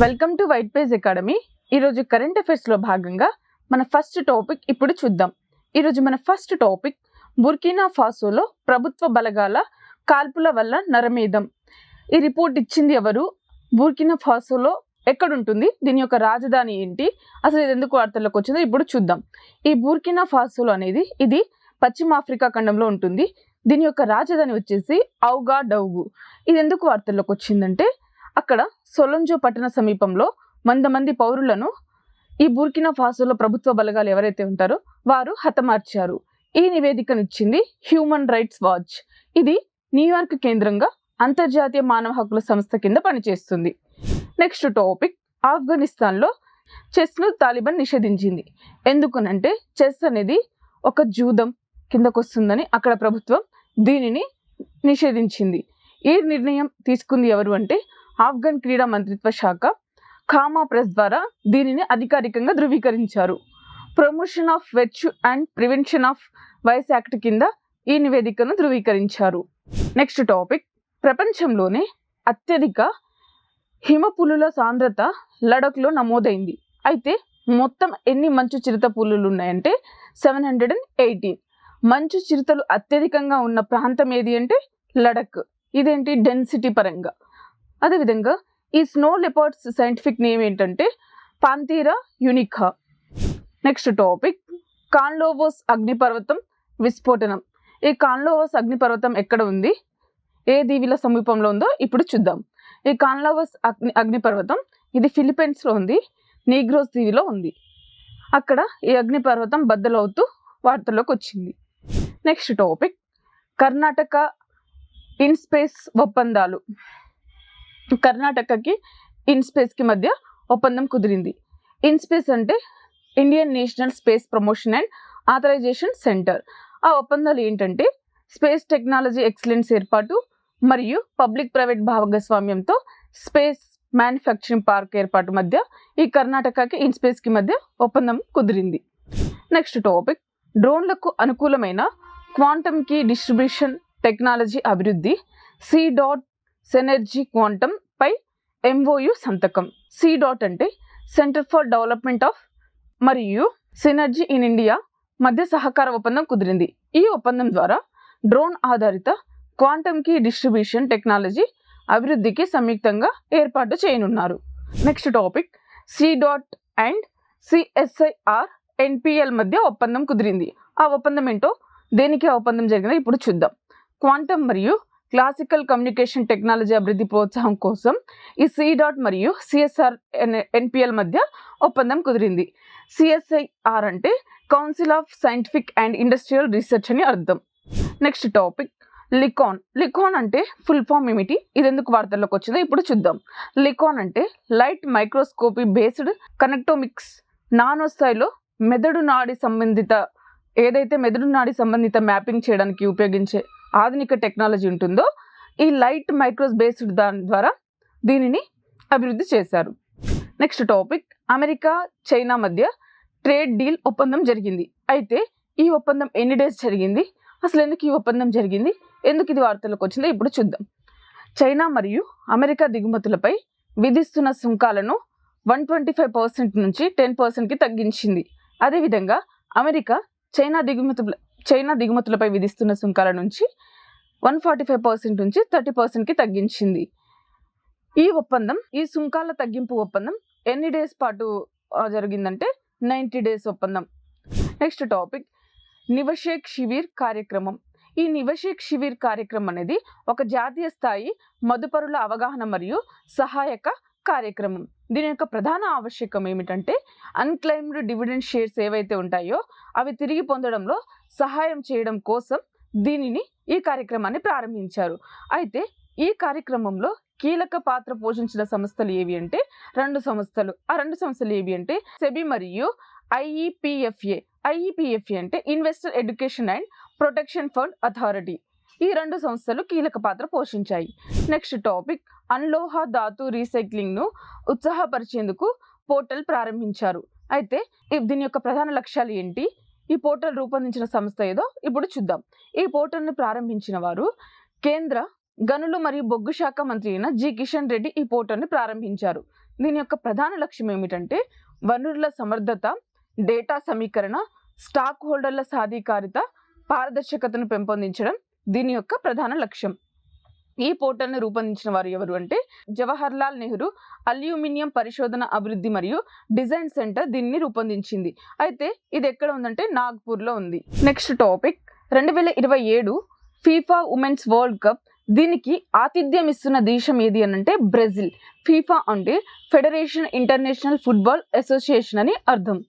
Welcome to white page academy. ఈరోజు current అఫైర్స్లో భాగంగా మన ఫస్ట్ టాపిక్ ఇప్పుడు చూద్దాం. ఈరోజు మన ఫస్ట్ టాపిక్ బుర్కినా ఫాసోలో ప్రభుత్వ బలగాల కాల్పుల వల్ల నరమేధం. ఈ రిపోర్ట్ ఇచ్చింది ఎవరు, బుర్కినా ఫాసోలో ఎక్కడుంటుంది, దీని యొక్క రాజధాని ఏంటి, అసలు ఇది ఎందుకు వార్తల్లోకి వచ్చిందో ఇప్పుడు చూద్దాం. ఈ బుర్కినా ఫాసోలో అనేది ఇది పశ్చిమ ఆఫ్రికా ఖండంలో ఉంటుంది. దీని యొక్క రాజధాని వచ్చేసి ఔగాడౌగు. ఇది ఎందుకు వార్తల్లోకి వచ్చిందంటే అక్కడ సొలంజో పట్టణ సమీపంలో 100 మంది పౌరులను ఈ బుర్కినా ఫాసోలో ప్రభుత్వ బలగాలు ఎవరైతే ఉంటారో వారు హతమార్చారు. ఈ నివేదికను ఇచ్చింది హ్యూమన్ రైట్స్ వాచ్. ఇది న్యూయార్క్ కేంద్రంగా అంతర్జాతీయ మానవ హక్కుల సంస్థ కింద పనిచేస్తుంది. నెక్స్ట్ టాపిక్, ఆఫ్ఘనిస్తాన్లో చెస్ను తాలిబాన్ నిషేధించింది. ఎందుకనంటే చెస్ అనేది ఒక జూదం కిందకు వస్తుందని అక్కడ ప్రభుత్వం దీనిని నిషేధించింది. ఈ నిర్ణయం తీసుకుంది ఎవరు అంటే ఆఫ్ఘన్ క్రీడా మంత్రిత్వ శాఖ ఖామా ప్రెస్ ద్వారా దీనిని అధికారికంగా ధృవీకరించారు. Promotion of virtue and prevention of vice act కింద ఈ నివేదికను ధృవీకరించారు. నెక్స్ట్ టాపిక్, ప్రపంచంలోనే అత్యధిక హిమపులుల సాంద్రత లడఖ్లో నమోదైంది. అయితే మొత్తం ఎన్ని మంచు చిరుత పులులు ఉన్నాయంటే 718. మంచు చిరుతలు అత్యధికంగా ఉన్న ప్రాంతం ఏది అంటే లడఖ్. ఇదేంటి డెన్సిటీ పరంగా. అదేవిధంగా ఈ స్నో లెపర్డ్స్ సైంటిఫిక్ నేమ్ ఏంటంటే పాంతీరా యూనికా. నెక్స్ట్ టాపిక్, కాన్లోవోస్ అగ్నిపర్వతం విస్ఫోటనం. ఈ కాన్లోవోస్ అగ్నిపర్వతం ఎక్కడ ఉంది, ఏ దీవిల సమీపంలో ఉందో ఇప్పుడు చూద్దాం. ఈ కాన్లోవోస్ అగ్నిపర్వతం ఇది ఫిలిప్పైన్స్లో ఉంది, నీగ్రోస్ దీవిలో ఉంది. అక్కడ ఈ అగ్నిపర్వతం బద్దలవుతూ వార్తల్లోకి వచ్చింది. నెక్స్ట్ టాపిక్, కర్ణాటక ఇన్స్పేస్ ఒప్పందాలు. కర్ణాటకకి ఇన్స్పేస్కి మధ్య ఒప్పందం కుదిరింది. ఇన్స్పేస్ అంటే Indian national space promotion and authorisation centre. ఆ ఒప్పందాలు ఏంటంటే స్పేస్ టెక్నాలజీ ఎక్సలెన్స్ ఏర్పాటు మరియు పబ్లిక్ ప్రైవేట్ భాగస్వామ్యంతో స్పేస్ మ్యానుఫ్యాక్చరింగ్ పార్క్ ఏర్పాటు మధ్య ఈ కర్ణాటకకి ఇన్స్పేస్కి మధ్య ఒప్పందం కుదిరింది. నెక్స్ట్ టాపిక్, డ్రోన్లకు అనుకూలమైన క్వాంటమ్ కీ డిస్ట్రిబ్యూషన్ టెక్నాలజీ అభివృద్ధి C.Dot సెనర్జీ క్వాంటమ్ పై MOU సంతకం. C.Dot అంటే సెంటర్ ఫర్ డెవలప్మెంట్ ఆఫ్ మరియు సినర్జీ ఇన్ ఇండియా మధ్య సహకార ఒప్పందం కుదిరింది. ఈ ఒప్పందం ద్వారా డ్రోన్ ఆధారిత క్వాంటమ్ కీ డిస్ట్రిబ్యూషన్ టెక్నాలజీ అభివృద్ధికి సంయుక్తంగా ఏర్పాటు చేయనున్నారు. Next topic, C.Dot and CSIR NPL మధ్య ఒప్పందం కుదిరింది. ఆ ఒప్పందం ఏంటో, దేనికి ఆ ఒప్పందం జరిగిందో ఇప్పుడు చూద్దాం. క్వాంటమ్ మరియు క్లాసికల్ కమ్యూనికేషన్ టెక్నాలజీ అభివృద్ధి ప్రోత్సాహం కోసం ఈ C.Dot మరియు CSIR NPL మధ్య ఒప్పందం కుదిరింది. CSIR అంటే council of scientific and industrial research అని అర్థం. Next topic, లికాన్. లికాన్ అంటే ఫుల్ ఫామ్ ఏమిటి, ఇది ఎందుకు వార్తల్లోకి వచ్చిందో ఇప్పుడు చూద్దాం. లికాన్ అంటే లైట్ మైక్రోస్కోపీ బేస్డ్ కనెక్టోమిక్స్. నానో స్థాయిలో మెదడు నాడి సంబంధిత మ్యాపింగ్ చేయడానికి ఉపయోగించే ఆధునిక టెక్నాలజీ ఉంటుందో ఈ లైట్ మైక్రోస్ బేస్డ్ దాని ద్వారా దీనిని అభివృద్ధి చేశారు. నెక్స్ట్ టాపిక్, అమెరికా చైనా మధ్య ట్రేడ్ డీల్ ఒప్పందం జరిగింది. అయితే ఈ ఒప్పందం ఎన్ని డేస్ జరిగింది, అసలు ఎందుకు ఈ ఒప్పందం జరిగింది, ఎందుకు ఇది వార్తలకు వచ్చిందో ఇప్పుడు చూద్దాం. చైనా మరియు అమెరికా దిగుమతులపై విధిస్తున్న సుంకాలను 125% నుంచి 10%కి తగ్గించింది. అదేవిధంగా అమెరికా చైనా దిగుమతులపై విధిస్తున్న సుంకాల నుంచి 145% నుంచి 30%కి తగ్గించింది. ఈ సుంకాల తగ్గింపు ఒప్పందం ఎన్ని డేస్ పాటు జరిగిందంటే 90 డేస్ ఒప్పందం. నెక్స్ట్ టాపిక్, నివశేక్ శిబిర్ కార్యక్రమం. ఈ నివశేక్ శిబిర్ కార్యక్రమం అనేది ఒక జాతీయ స్థాయి మదుపరుల అవగాహన మరియు సహాయక కార్యక్రమం. దీని యొక్క ప్రధాన ఆవశ్యకం ఏమిటంటే అన్క్లెయిమ్డ్ డివిడెండ్ షేర్స్ ఏవైతే ఉంటాయో అవి తిరిగి పొందడంలో సహాయం చేయడం కోసం ఈ కార్యక్రమాన్ని ప్రారంభించారు. అయితే ఈ కార్యక్రమంలో కీలక పాత్ర పోషించిన సంస్థలు ఏవి అంటే 2 సంస్థలు. ఆ 2 సంస్థలు ఏవి అంటే సెబీ మరియు IEPFA. IEPFA అంటే investor education and protection fund authority. ఈ 2 సంస్థలు కీలక పాత్ర పోషించాయి. నెక్స్ట్ టాపిక్, అన్లోహ ధాతు రీసైక్లింగ్ను ఉత్సాహపరిచేందుకు పోర్టల్ ప్రారంభించారు. అయితే దీని యొక్క ప్రధాన లక్ష్యాలు ఏంటి, ఈ పోర్టల్ రూపొందించిన సంస్థ ఏదో ఇప్పుడు చూద్దాం. ఈ పోర్టల్ని ప్రారంభించిన వారు కేంద్ర గనులు మరియు బొగ్గు శాఖ మంత్రి అయిన జి కిషన్ రెడ్డి ఈ పోర్టల్ని ప్రారంభించారు. దీని యొక్క ప్రధాన లక్ష్యం ఏమిటంటే వనరుల సమర్థత, డేటా సమీకరణ, స్టాక్ హోల్డర్ల సాధికారిత, పారదర్శకతను పెంపొందించడం దీని యొక్క ప్రధాన లక్ష్యం. ఈ పోర్టల్ని రూపొందించిన వారు ఎవరు అంటే జవహర్లాల్ నెహ్రూ అల్యూమినియం పరిశోధన అభివృద్ధి మరియు డిజైన్ సెంటర్ దీన్ని రూపొందించింది. అయితే ఇది ఎక్కడ ఉందంటే నాగ్పూర్లో ఉంది. Next topic 2027 FIFA women's world cup. దీనికి ఆతిథ్యం ఇస్తున్న దేశం ఏది అని అంటే బ్రెజిల్. ఫీఫా అంటే ఫెడరేషన్ ఇంటర్నేషనల్ ఫుట్బాల్ అసోసియేషన్ అని అర్థం.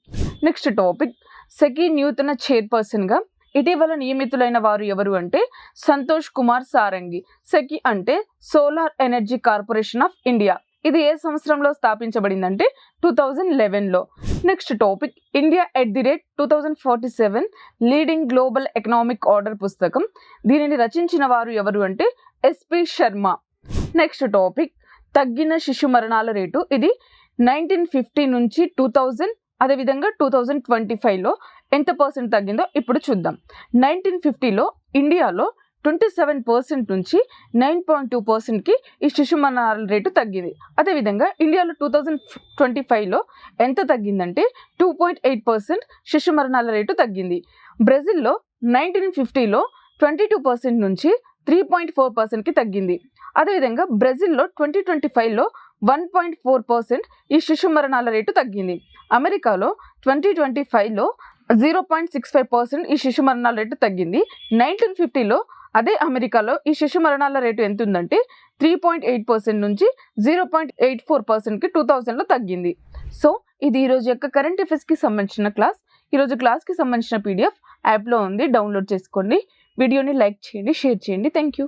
నెక్స్ట్ టాపిక్ సెకీ నూతన చైర్పర్సన్గా ఇటీవల నియమితులైన వారు ఎవరు అంటే సంతోష్ కుమార్ సారంగి. సెకీ అంటే solar energy corporation of India. ఇది ఏ సంవత్సరంలో స్థాపించబడిందంటే 2011లో. Next topic India at the rate 2047 leading global economic order పుస్తకం. దీనిని రచించిన వారు ఎవరు అంటే ఎస్పి శర్మ. నెక్స్ట్ టాపిక్ తగ్గిన శిశు మరణాల రేటు. ఇది 1950 నుంచి 2000 అదేవిధంగా 2025లో ఎంత పర్సెంట్ తగ్గిందో ఇప్పుడు చూద్దాం. 1950లో ఇండియాలో 27% నుంచి 9.2%కి ఈ శిశు మరణాల రేటు తగ్గింది. అదేవిధంగా ఇండియాలో 2025లో ఎంత తగ్గిందంటే 2.8% శిశు మరణాల రేటు తగ్గింది. బ్రెజిల్లో 1950లో 22% నుంచి 3.4%కి తగ్గింది. అదేవిధంగా బ్రెజిల్లో 2025లో 1.4% ఈ శిశు మరణాల రేటు తగ్గింది. అమెరికాలో 2025లో 0.65% ఈ శిశు మరణాల రేటు తగ్గింది. 1950లో అదే అమెరికాలో ఈ శిశు మరణాల రేటు ఎంత ఉందంటే 3.8% నుంచి 0.84%కి 2000లో తగ్గింది. సో ఇది ఈరోజు యొక్క కరెంట్ అఫైర్స్కి సంబంధించిన క్లాస్. ఈరోజు క్లాస్కి సంబంధించిన PDF యాప్లో ఉంది, డౌన్లోడ్ చేసుకోండి. వీడియోని లైక్ చేయండి, షేర్ చేయండి. Thank you.